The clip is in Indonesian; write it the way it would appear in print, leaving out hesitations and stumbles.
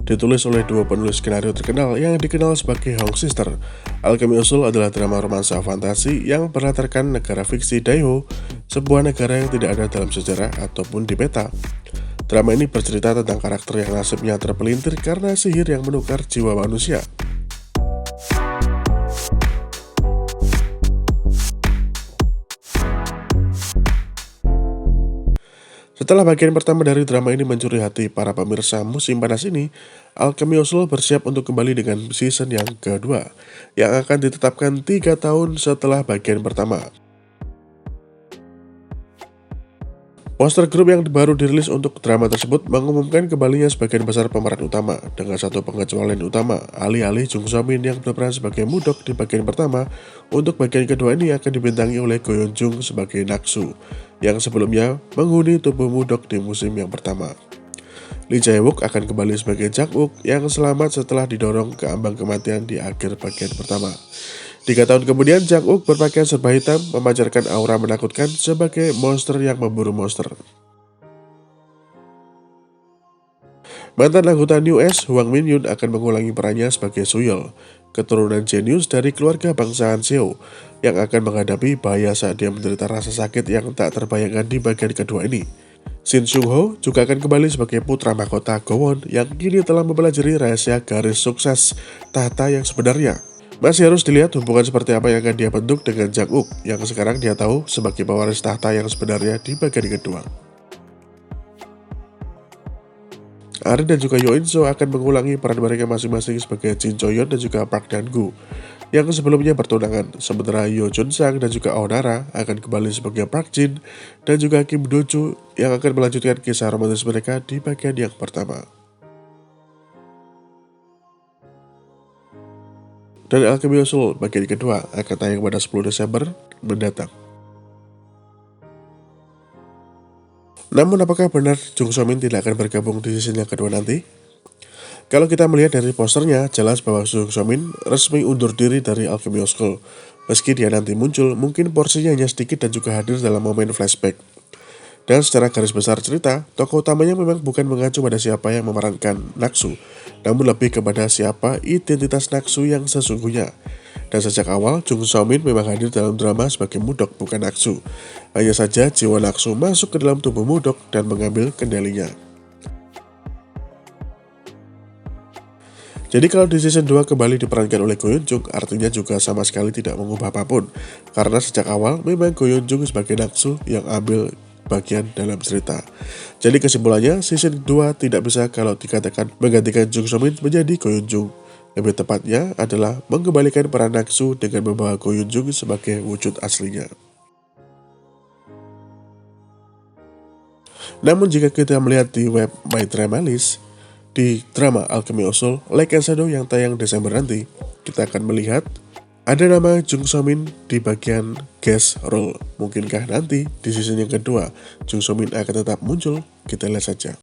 Ditulis oleh dua penulis skenario terkenal yang dikenal sebagai Hong Sister. Alchemy Usul adalah drama romansa fantasi yang berlatarkan negara fiksi Daiho, sebuah negara yang tidak ada dalam sejarah ataupun di peta. Drama ini bercerita tentang karakter yang nasibnya terpelintir karena sihir yang menukar jiwa manusia. Setelah bagian pertama dari drama ini mencuri hati para pemirsa musim panas ini, Alchemy Usul bersiap untuk kembali dengan season yang kedua, yang akan ditetapkan 3 tahun setelah bagian pertama. Poster grup yang baru dirilis untuk drama tersebut mengumumkan kembalinya sebagian besar pemeran utama, dengan satu pengecualian utama, alih-alih Jung So Min yang berperan sebagai Mudok di bagian pertama. Untuk bagian kedua ini akan dibintangi oleh Go Yeon Jung sebagai Naksu, yang sebelumnya menghuni tubuh Mudok di musim yang pertama. Lee Jae Wook akan kembali sebagai Jak Wook yang selamat setelah didorong ke ambang kematian di akhir bagian pertama. 3 tahun kemudian, Jak Wook berpakaian serba hitam memancarkan aura menakutkan sebagai monster yang memburu monster. Mantan anggota New S, Hwang Min Yoon akan mengulangi perannya sebagai Suyol, keturunan jenius dari keluarga bangsawan Seo, yang akan menghadapi bahaya saat dia menderita rasa sakit yang tak terbayangkan di bagian kedua ini. Shin Sung Ho juga akan kembali sebagai putra mahkota Gowon yang kini telah mempelajari rahasia garis sukses tahta yang sebenarnya. Masih harus dilihat hubungan seperti apa yang akan dia bentuk dengan Jak Wook yang sekarang dia tahu sebagai pewaris tahta yang sebenarnya di bagian kedua. Ari dan juga Yo In So akan mengulangi peran mereka masing-masing sebagai Jin Cho Yeon dan juga Park Dan Gu yang sebelumnya bertunangan, sementara Yo Jun Sang dan juga Aonara akan kembali sebagai Park Jin dan juga Kim Do Ju yang akan melanjutkan kisah romantis mereka di bagian yang pertama. Dan Alchemy Usul bagian kedua akan tayang pada 10 Desember mendatang. Namun apakah benar Jung So Min tidak akan bergabung di season yang kedua nanti? Kalau kita melihat dari posternya, jelas bahwa Jung So Min resmi undur diri dari Alchemy Usul. Meski dia nanti muncul, mungkin porsinya hanya sedikit dan juga hadir dalam momen flashback. Dan secara garis besar cerita, tokoh utamanya memang bukan mengacu pada siapa yang memerankan Naksu, namun lebih kepada siapa identitas Naksu yang sesungguhnya. Dan sejak awal, Jung So Min memang hadir dalam drama sebagai Mudok bukan Naksu. Hanya saja jiwa Naksu masuk ke dalam tubuh Mudok dan mengambil kendalinya. Jadi kalau di season 2 kembali diperankan oleh Go Yeon Jung, artinya juga sama sekali tidak mengubah apapun. Karena sejak awal memang Go Yeon Jung sebagai Naksu yang ambil bagian dalam cerita. Jadi kesimpulannya, season 2 tidak bisa kalau dikatakan menggantikan Jung So Min menjadi Go Yeon Jung. Lebih tepatnya adalah mengembalikan peran Naksu dengan membawa Go Yeon Jung sebagai wujud aslinya. Namun jika kita melihat di web My Drama List, di drama Alchemy Usul Like and Shadow yang tayang Desember nanti, kita akan melihat ada nama Jung So Min di bagian guest role. Mungkinkah nanti di season yang kedua Jung So Min akan tetap muncul? Kita lihat saja.